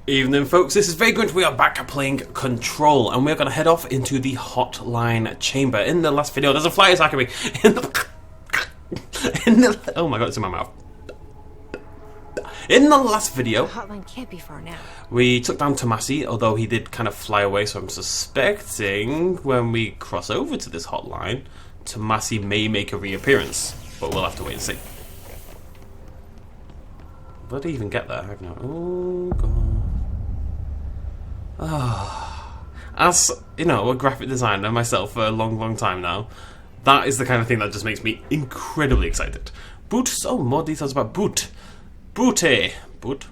Evening, folks. This is Vagrant. We are back playing Control, and we're going to head off into the hotline chamber. In the last video, there's a fly attacking me. Oh my god, it's in my mouth. In the last video, the hotline can't be far now. We took down Tomasi, although he did kind of fly away. So I'm suspecting when we cross over to this hotline, Tomasi may make a reappearance, but we'll have to wait and see. Where did he even get there? I have no. Oh god. As you know, a graphic designer myself for a long time now, that is the kind of thing that just makes me incredibly excited. Boot. So more details about Boot. Booty. Boot.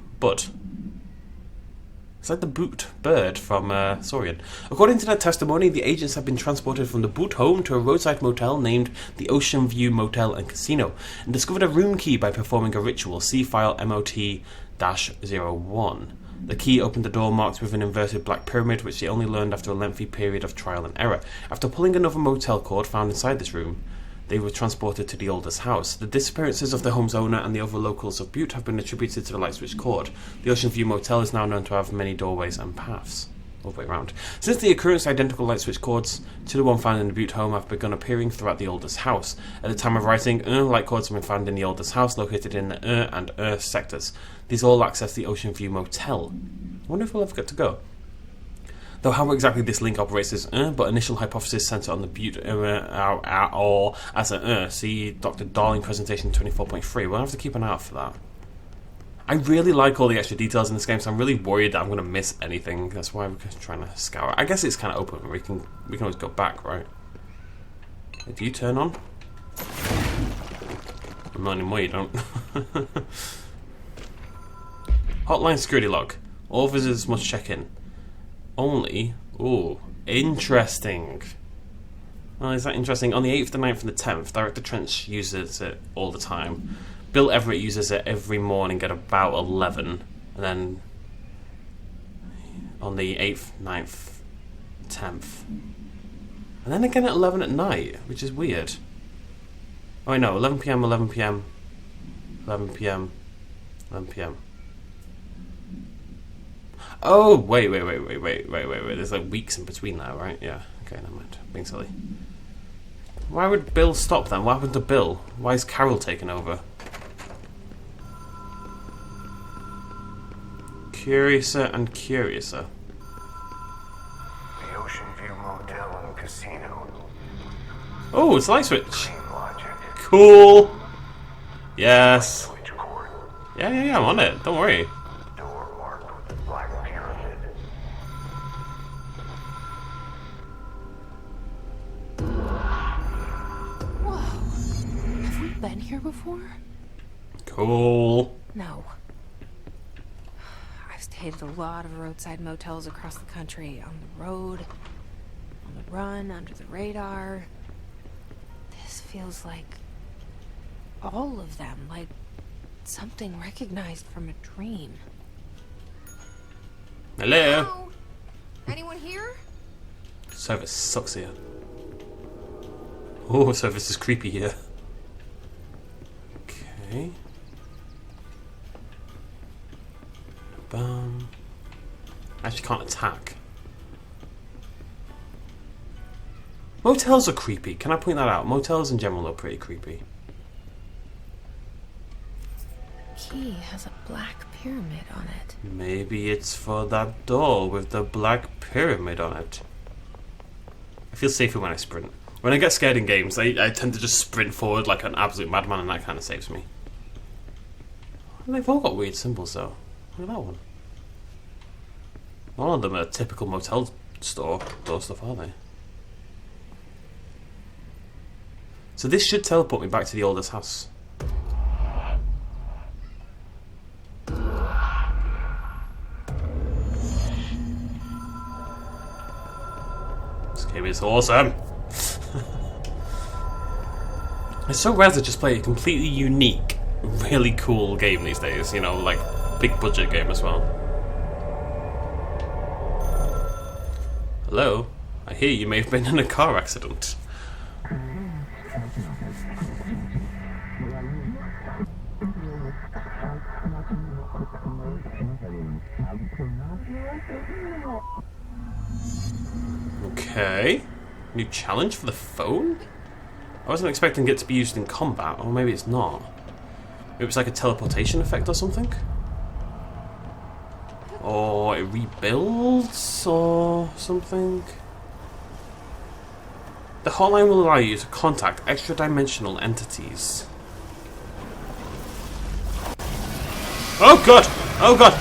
It's like the boot bird from Saurian. According to their testimony, the agents have been transported from the Boot home to a roadside motel named the Ocean View Motel and Casino, and discovered a room key by performing a ritual. See file MOT-01. The key opened the door marked with an inverted black pyramid, which they only learned after a lengthy period of trial and error. After pulling another motel cord found inside this room, they were transported to the oldest house. The disappearances of the home's owner and the other locals of Butte have been attributed to the light switch cord. The Ocean View Motel is now known to have many doorways and paths. All the way around. Since the occurrence, identical light switch cords to the one found in the Butte home have begun appearing throughout the oldest house. At the time of writing, light cords have been found in the oldest house, located in the and sectors. These all access the Ocean View Motel. I wonder if we'll ever get to go. Though how exactly this link operates is but initial hypothesis centre on the Butte or as a see Dr. Darling presentation 24.3. We'll have to keep an eye out for that. I really like all the extra details in this game, so I'm really worried that I'm going to miss anything. That's why we're trying to scour. I guess it's kind of open. We can always go back, right? If you turn on, not anymore. You don't. Hotline security log. All visitors must check in. Only. Ooh, interesting. Well, is that interesting? On the 8th, the 9th, and the 10th, Director Trench uses it all the time. Bill Everett uses it every morning at about 11. And then on the 8th, 9th, 10th. And then again at 11 at night, which is weird. Oh, wait, no, 11 PM, 11 PM, 11 PM, 11 PM. Oh, wait. There's like weeks in between there, right? Yeah. Okay, never mind. Being silly. Why would Bill stop then? What happened to Bill? Why is Carol taking over? Curiouser and curiouser. The Ocean View Motel and Casino. Oh, it's a light switch. Clean logic. Cool. Yes. Switch cord. Yeah, I'm on it. Don't worry. Door marked with the black pyramid. Whoa. Have we been here before? Cool. No. I've stayed at a lot of roadside motels across the country. On the road, on the run, under the radar. This feels like all of them. Like something recognized from a dream. Hello. Anyone here? Service sucks here. Oh, service is creepy here. Okay. Bam. Actually can't attack. Motels are creepy. Can I point that out? Motels in general are pretty creepy. Key has a black pyramid on it. Maybe it's for that door with the black pyramid on it. I feel safer when I sprint. When I get scared in games, I tend to just sprint forward like an absolute madman, and that kind of saves me. And they've all got weird symbols though. Look at that one. None of them are typical motel store door stuff, are they? So this should teleport me back to the oldest house. This game is awesome. It's so rare to just play a completely unique, really cool game these days, you know, like big budget game as well. Hello? I hear you may have been in a car accident. Okay. New challenge for the phone? I wasn't expecting it to be used in combat, or maybe it's not. Maybe it's like a teleportation effect or something? Or it rebuilds, or something? The hotline will allow you to contact extra-dimensional entities. Oh god! Oh god!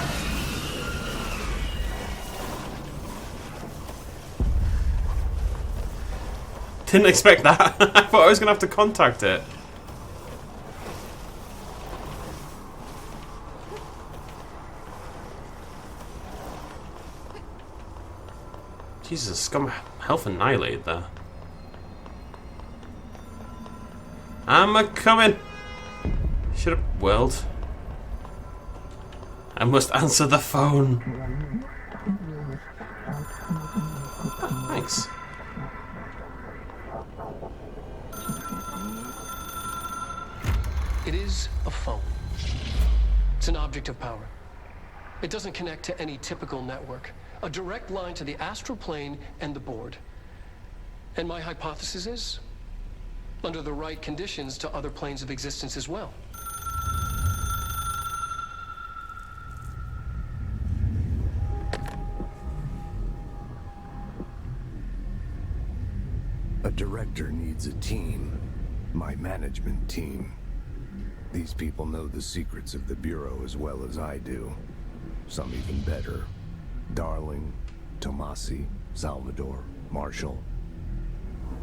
Didn't expect that. I thought I was going to have to contact it. Jesus, scum health annihilated there. I'm a-coming! Shut up, world. I must answer the phone. Oh, thanks. It is a phone. It's an object of power. It doesn't connect to any typical network. A direct line to the astral plane and the board. And my hypothesis is, under the right conditions, to other planes of existence as well. A director needs a team. My management team. These people know the secrets of the Bureau as well as I do. Some even better. Darling, Tomasi, Salvador, Marshall.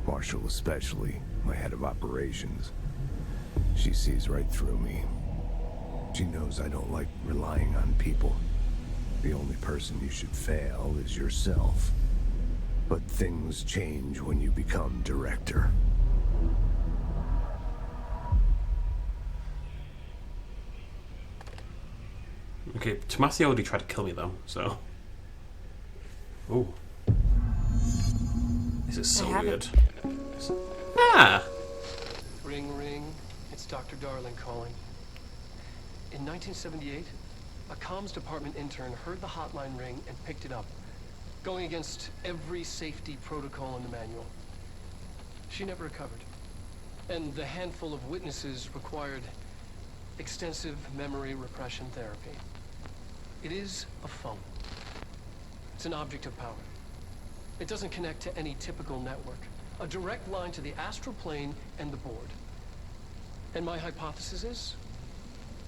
Marshall especially, my head of operations. She sees right through me. She knows I don't like relying on people. The only person you should fail is yourself. But things change when you become director. Okay, Tomasi already tried to kill me though, so... Ooh. This is so weird. Ah! Ring, ring. It's Dr. Darling calling. In 1978, a comms department intern heard the hotline ring and picked it up, going against every safety protocol in the manual. She never recovered. And the handful of witnesses required extensive memory repression therapy. It is a phone. It's an object of power. It doesn't connect to any typical network. A direct line to the astral plane and the board. And my hypothesis is,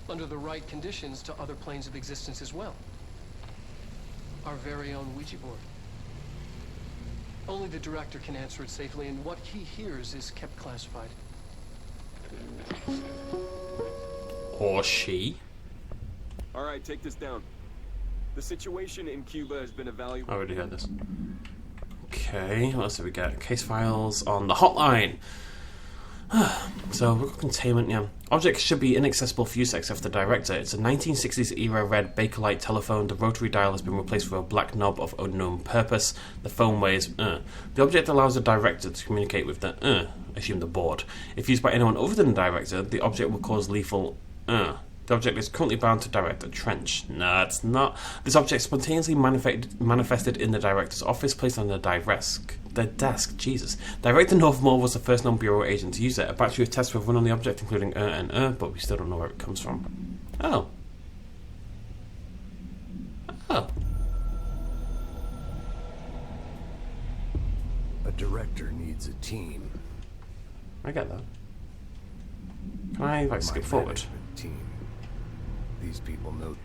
under the right conditions, to other planes of existence as well. Our very own Ouija board. Only the director can answer it safely, and what he hears is kept classified. Or she. All right, take this down. The situation in Cuba has been evaluated. I already heard this. Okay, what else have we got? Case files on the hotline. So, we've got containment, yeah. Objects should be inaccessible for use except for the director. It's a 1960s era red Bakelite telephone. The rotary dial has been replaced with a black knob of unknown purpose. The phone weighs, The object allows the director to communicate with the, assume the board. If used by anyone other than the director, the object will cause lethal, The object is currently bound to Director Trench. No, it's not. This object spontaneously manifested in the director's office, placed on the desk. Jesus. Director Northmore was the first known Bureau agent to use it. A battery of tests were run on the object, including and but we still don't know where it comes from. Oh. Oh. A director needs a team. I get that. Can I, like, skip forward? Management team. These people know.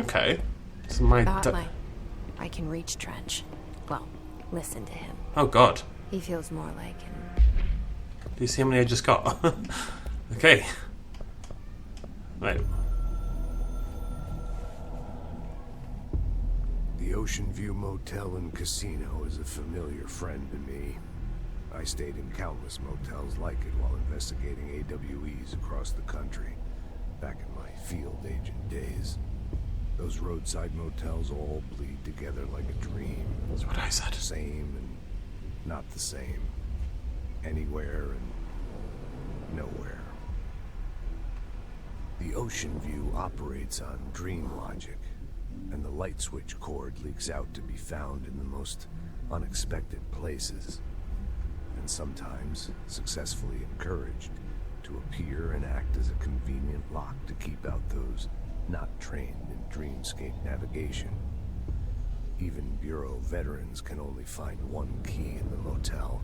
Okay. So my... I can reach Trench. Well, listen to him. Oh, God. He feels more like him. Do you see how many I just got? Okay. Right. The Ocean View Motel and Casino is a familiar friend to me. I stayed in countless motels like it while investigating AWEs across the country, back in my field agent days. Those roadside motels all bleed together like a dream. That's what I said. Same and not the same. Anywhere and nowhere. The Ocean View operates on dream logic. and the light switch cord leaks out to be found in the most unexpected places, and sometimes successfully encouraged to appear and act as a convenient lock to keep out those not trained in dreamscape navigation. Even Bureau veterans can only find one key in the motel.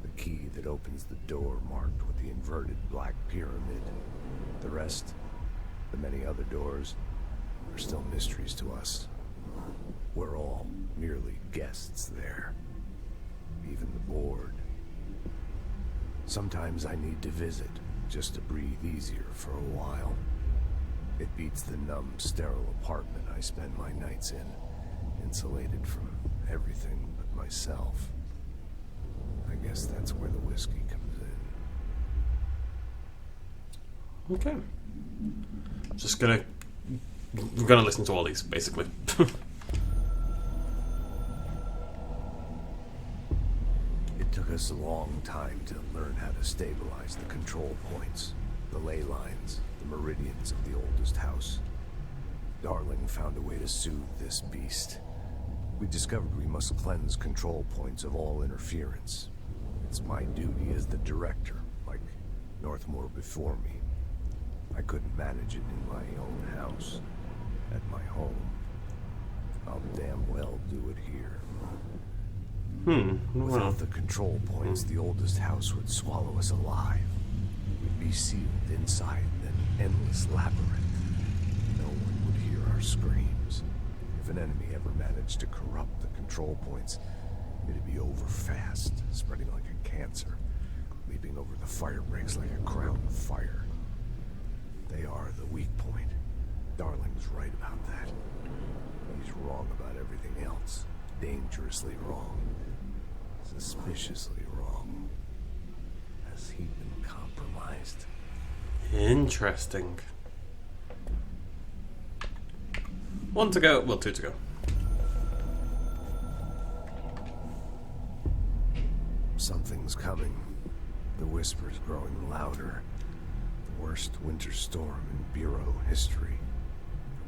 The key that opens the door marked with the inverted black pyramid. The rest, the many other doors, are still mysteries to us. We're all merely guests there. Even the board. Sometimes I need to visit, just to breathe easier for a while. It beats the numb, sterile apartment I spend my nights in, insulated from everything but myself. I guess that's where the whiskey comes in. Okay. We're gonna listen to all these, basically. It took us a long time to learn how to stabilize the control points, the ley lines, the meridians of the oldest house. Darling found a way to soothe this beast. We discovered we must cleanse control points of all interference. It's my duty as the director, like Northmore before me. I couldn't manage it in my own house, at my home. I'll damn well do it here. Without the control points, the oldest house would swallow us alive. We'd be sealed inside an endless labyrinth. No one would hear our screams. If an enemy ever managed to corrupt the control points, it'd be over fast, spreading like a cancer, leaping over the fire breaks like a crown of fire. They are the weak point. Darling's right about that. He's wrong about everything else. Dangerously wrong. Suspiciously wrong. Has he been compromised? Interesting. One to go. Well, two to go. Something's coming. The whisper's growing louder. The worst winter storm in Bureau history.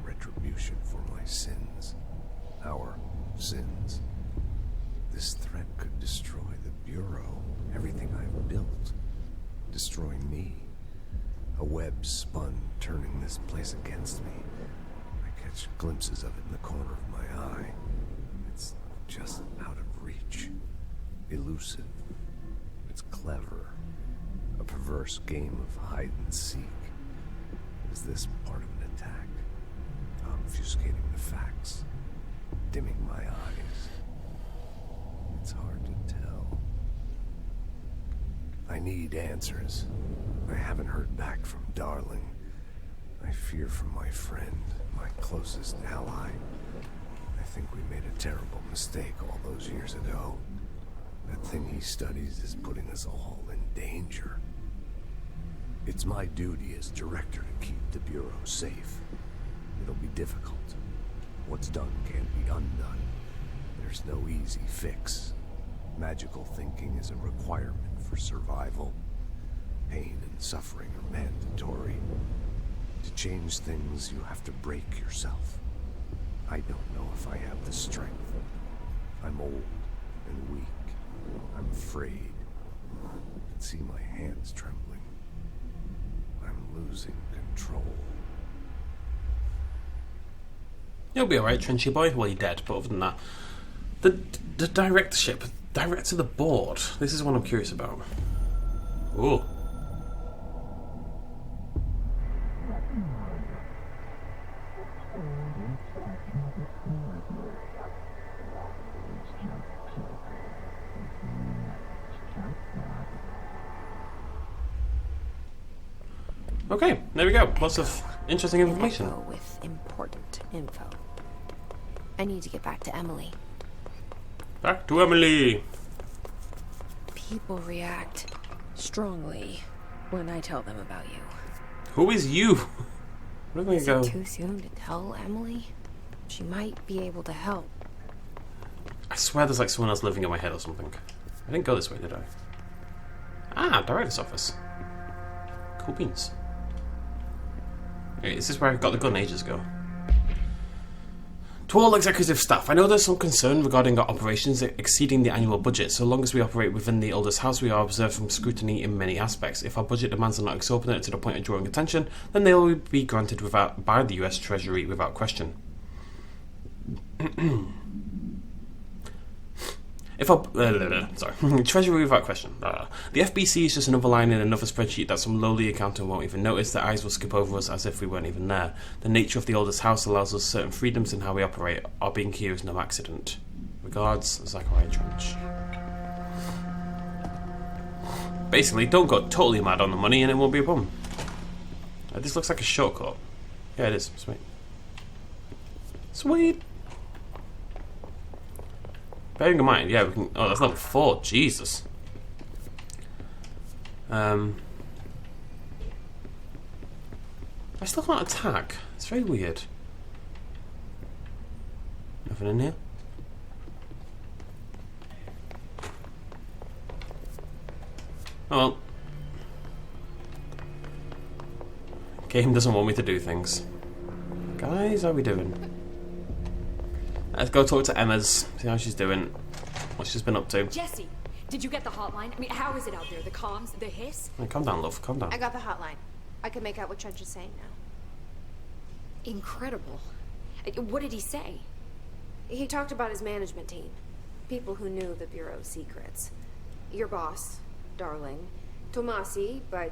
A retribution for my sins. Our sins. This threat could destroy the Bureau, everything I've built. Destroy me. A web spun, turning this place against me. I catch glimpses of it in the corner of my eye. It's just out of reach. Elusive. It's clever. A perverse game of hide and seek. Is this part of an attack? Obfuscating the facts. Dimming my eyes. It's hard to tell. I need answers. I haven't heard back from Darling. I fear for my friend, my closest ally. I think we made a terrible mistake all those years ago. That thing he studies is putting us all in danger. It's my duty as director to keep the Bureau safe. It'll be difficult. What's done can't be undone. There's no easy fix. Magical thinking is a requirement for survival. Pain and suffering are mandatory. To change things, you have to break yourself. I don't know if I have the strength. I'm old and weak. I'm afraid. I can see my hands trembling. I'm losing control. You'll be alright, Trenchy boy. Well, you're dead, but other than that. The directorship, director of the board. This is what I'm curious about. Ooh. Okay, there we go. Lots of interesting information. Echo with important info. I need to get back to Emily. Back to Emily. People react strongly when I tell them about you. Who is you? Where do we Is go? it too soon to tell Emily? She might be able to help. I swear there's like someone else living in my head or something. I didn't go this way, did I? Ah, director's office. Cool beans. Okay, is this where I got the gun ages ago? To all executive staff, I know there's some concern regarding our operations exceeding the annual budget. So long as we operate within the oldest house, we are observed from scrutiny in many aspects. If our budget demands are not exorbitant to the point of drawing attention, then they will be granted by the US Treasury without question. Treasury without question. The FBC is just another line in another spreadsheet that some lowly accountant won't even notice. Their eyes will skip over us as if we weren't even there. The nature of the oldest house allows us certain freedoms in how we operate. Our being here is no accident. Regards, Zachariah Trench. Basically, don't go totally mad on the money and it won't be a problem. This looks like a shortcut. Yeah, it is. Sweet. Sweet. Bearing in mind, yeah, we can. Oh, that's level 4. Jesus. I still can't attack. It's very weird. Nothing in here. Oh well. Game doesn't want me to do things. Guys, how are we doing? Let's go talk to Emma's, see how she's doing, what she's been up to. Jesse, did you get the hotline? I mean, how is it out there? The comms, the hiss? Hey, calm down, love, calm down. I got the hotline. I can make out what Trench is saying now. Incredible. What did he say? He talked about his management team. People who knew the Bureau's secrets. Your boss, Darling. Tomasi, but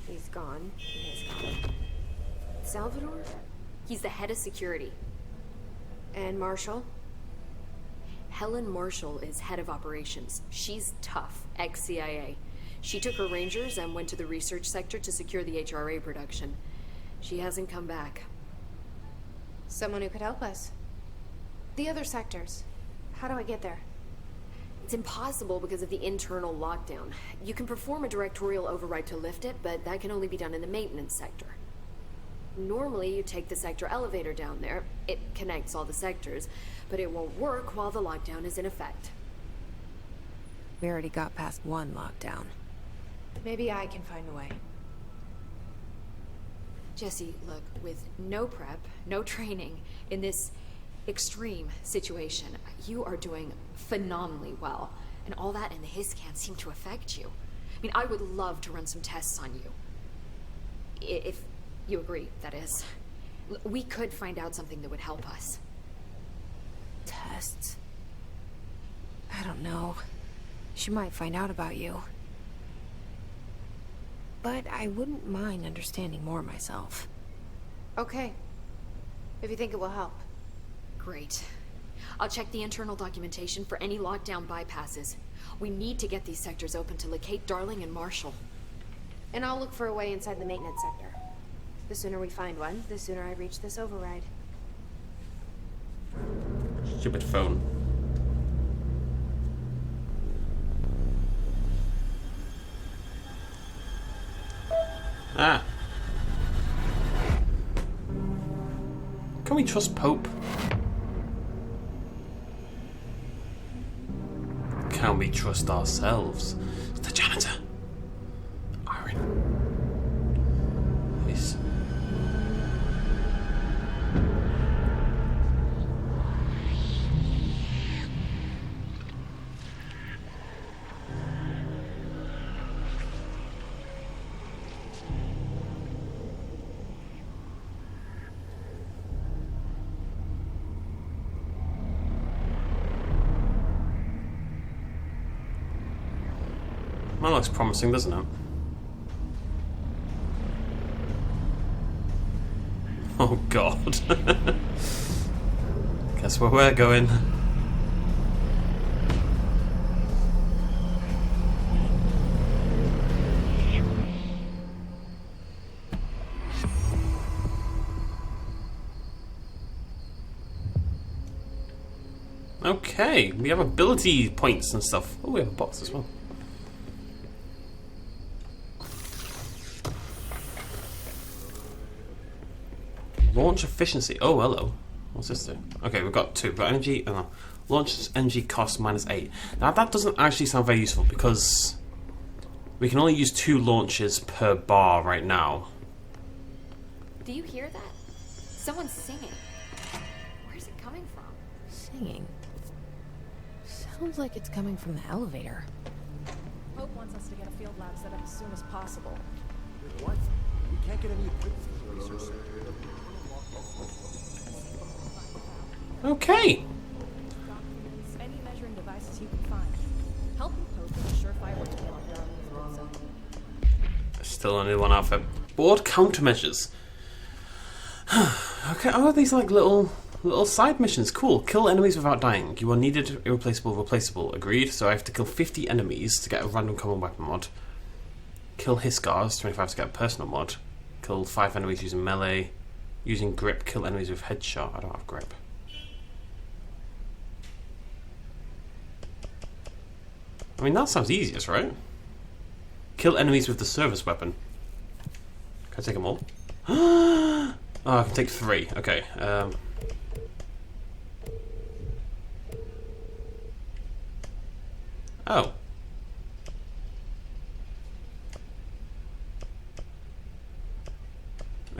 he's gone. He is gone. Salvador? He's the head of security. And Marshall? Helen Marshall is head of operations. She's tough, ex-CIA. She took her rangers and went to the research sector to secure the HRA production. She hasn't come back. Someone who could help us. The other sectors. How do I get there? It's impossible because of the internal lockdown. You can perform a directorial override to lift it, but that can only be done in the maintenance sector. Normally, you take the sector elevator down there. It connects all the sectors, but it won't work while the lockdown is in effect. We already got past one lockdown. Maybe I can find a way. Jesse, look, with no prep, no training, in this extreme situation, you are doing phenomenally well. And all that and the hiss can't seem to affect you. I mean, I would love to run some tests on you. If you agree, that is. We could find out something that would help us. Tests? I don't know. She might find out about you. But I wouldn't mind understanding more myself. Okay. If you think it will help. Great. I'll check the internal documentation for any lockdown bypasses. We need to get these sectors open to locate Darling and Marshall. And I'll look for a way inside the maintenance sector. The sooner we find one, the sooner I reach this override. Stupid phone. Ah. Can we trust Pope? Can we trust ourselves? The janitor. Iron. Yes. That looks promising, doesn't it? Oh god. Guess where we're going. Okay, we have ability points and stuff. Oh, we have a box as well. Launch efficiency. Oh, hello. What's this do? Okay, we've got two. We've got energy. Launch energy cost -8. Now, that doesn't actually sound very useful because we can only use 2 launches per bar right now. Do you hear that? Someone's singing. Where's it coming coming from? Singing. Sounds like it's coming from the elevator. Hope wants us to get a field lab set up as soon as possible. What? We can't get any equipment for the research center. Okay. Documents, any measuring devices you can find. Helping Pope is a surefire way to get on Darwin's good side. Still only one outfit. Board countermeasures. Okay, oh, these like little side missions. Cool. Kill enemies without dying. You are needed, irreplaceable, replaceable. Agreed. So I have to kill 50 enemies to get a random common weapon mod. Kill Hiscars, 25 to get a personal mod. Kill 5 enemies using melee. Using grip, kill enemies with headshot. I don't have grip. I mean, that sounds easiest, right? Kill enemies with the service weapon. Can I take them all? Oh, I can take 3. Okay. Oh.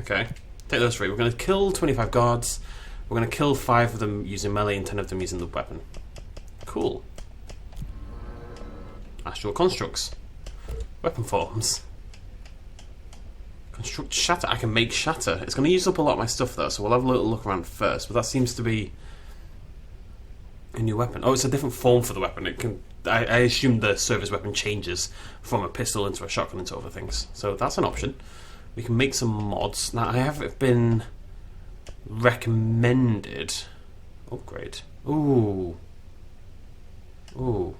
Okay. Take those 3. We're going to kill 25 guards. We're going to kill 5 of them using melee and 10 of them using the weapon. Cool. Astral constructs. Weapon forms. Construct shatter. I can make shatter. It's going to use up a lot of my stuff though, so we'll have a little look around first. But that seems to be a new weapon. Oh, it's a different form for the weapon. It can. I assume the service weapon changes from a pistol into a shotgun into other things. So that's an option. We can make some mods. Now I have been recommended upgrade. Ooh. Ooh.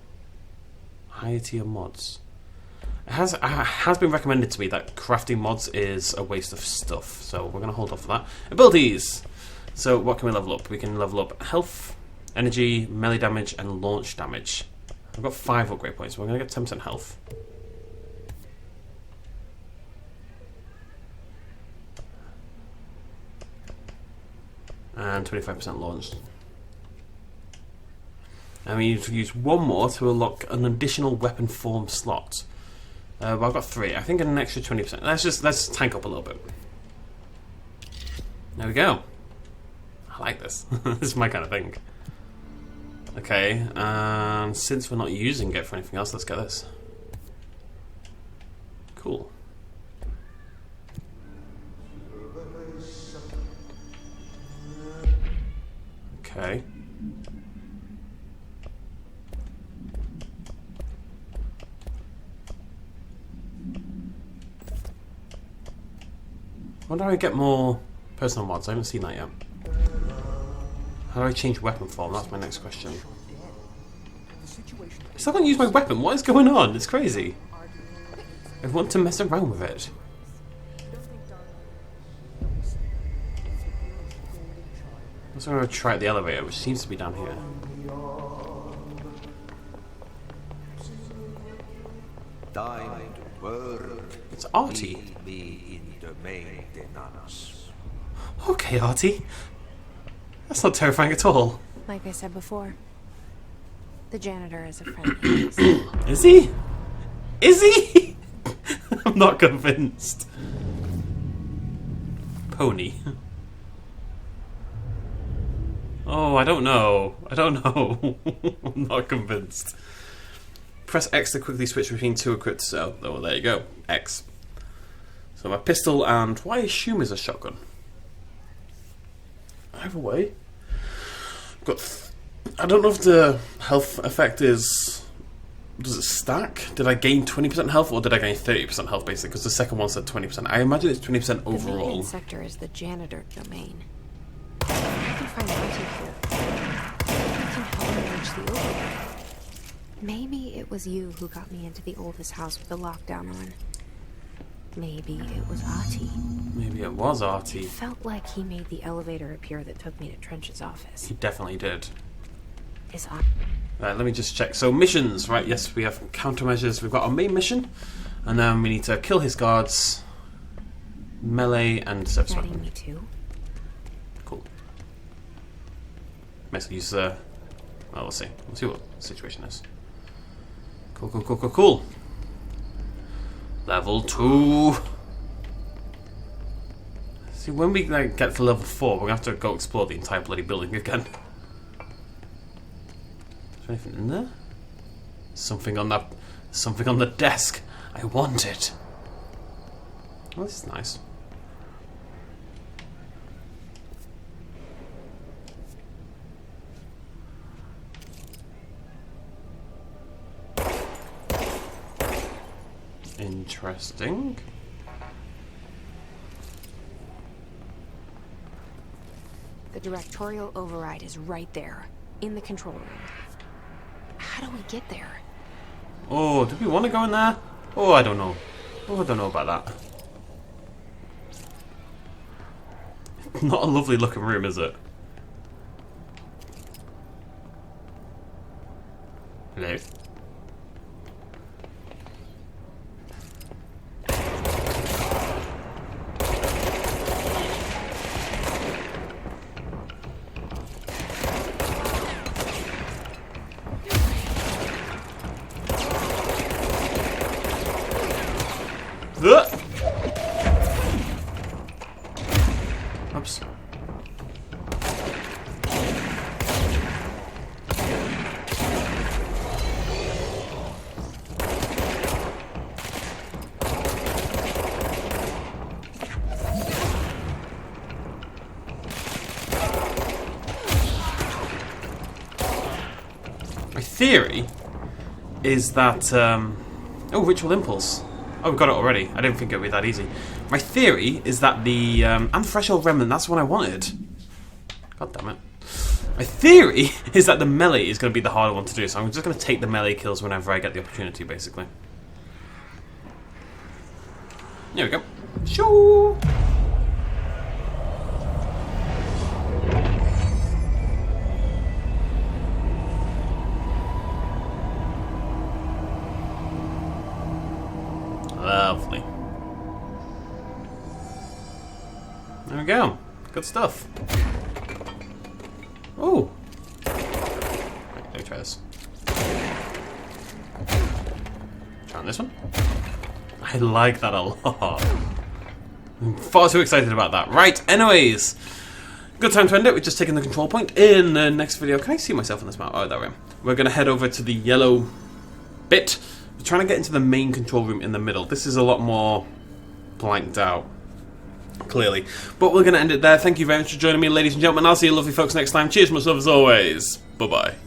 Higher tier mods. It has been recommended to me that crafting mods is a waste of stuff, so we're going to hold off for that. Abilities! So what can we level up? We can level up health, energy, melee damage, and launch damage. I've got 5 upgrade points, so we're going to get 10% health. And 25% launch. And we need to use 1 more to unlock an additional weapon form slot. Well, I've got 3. I think an extra 20%. Let's tank up a little bit. There we go. I like this. This is my kind of thing. Okay, and since we're not using it for anything else, let's get this. Cool. Okay. How do I get more personal mods? I haven't seen that yet. How do I change weapon form? That's my next question. I still can't use my weapon. What is going on? It's crazy. I want to mess around with it. I'm also going to try out the elevator, which seems to be down here. It's Artie. Okay, Artie. That's not terrifying at all. Like I said before, the janitor is a friend of his. Is he? Is he? I'm not convinced. Pony. Oh, I don't know. I don't know. I'm not convinced. Press X to quickly switch between 2 equipped. Oh, there you go. X. So my pistol and what I assume is a shotgun. Either way, I don't know if the health effect is. Does it stack? Did I gain 20% health or did I gain 30% health basically? Because the second one said 20%. I imagine it's 20% overall. The maintenance sector is the janitor domain. I can find Artie here. I can help manage the overload. Maybe it was you who got me into the oldest house with the lockdown on. Maybe it was Artie. Maybe it was Artie. It felt like he made the elevator appear that took me to Trench's office. He definitely did. Is Artie... Right, let me just check. So missions, right? Yes, we have countermeasures. We've got our main mission, and then we need to kill his guards, melee, and service Ready weapon. me too? Cool. Basically use well, we'll see. We'll see what the situation is. Cool, cool, cool, cool, cool. Level 2. See, when we get to level 4, we're gonna have to go explore the entire bloody building again. anything in there? Something on that. Something on the desk. I want it. Oh, this is nice. Interesting. The directorial override is right there, in the control room. How do we get there? Oh, do we want to go in there? Oh, I don't know. Oh, I don't know about that. Not a lovely looking room, is it? Hello? Oops. My theory is that, oh, Ritual Impulse. Oh, we got it already. I didn't think it would be that easy. My theory is that the, and Threshold Remnant, that's what I wanted. God damn it. My theory is that the melee is going to be the harder one to do, so I'm just going to take the melee kills whenever I get the opportunity, basically. There we go. Shoo! Lovely. There we go. Good stuff. Oh. Let me try this. Try on this one. I like that a lot. I'm far too excited about that. Right, anyways. Good time to end it. We've just taken the control point. In the next video, can I see myself on this map? Oh, that way. We're going to head over to the yellow bit. We're trying to get into the main control room in the middle. This is a lot more blanked out, clearly. But we're going to end it there. Thank you very much for joining me, ladies and gentlemen. I'll see you lovely folks next time. Cheers, much love as always. Bye-bye.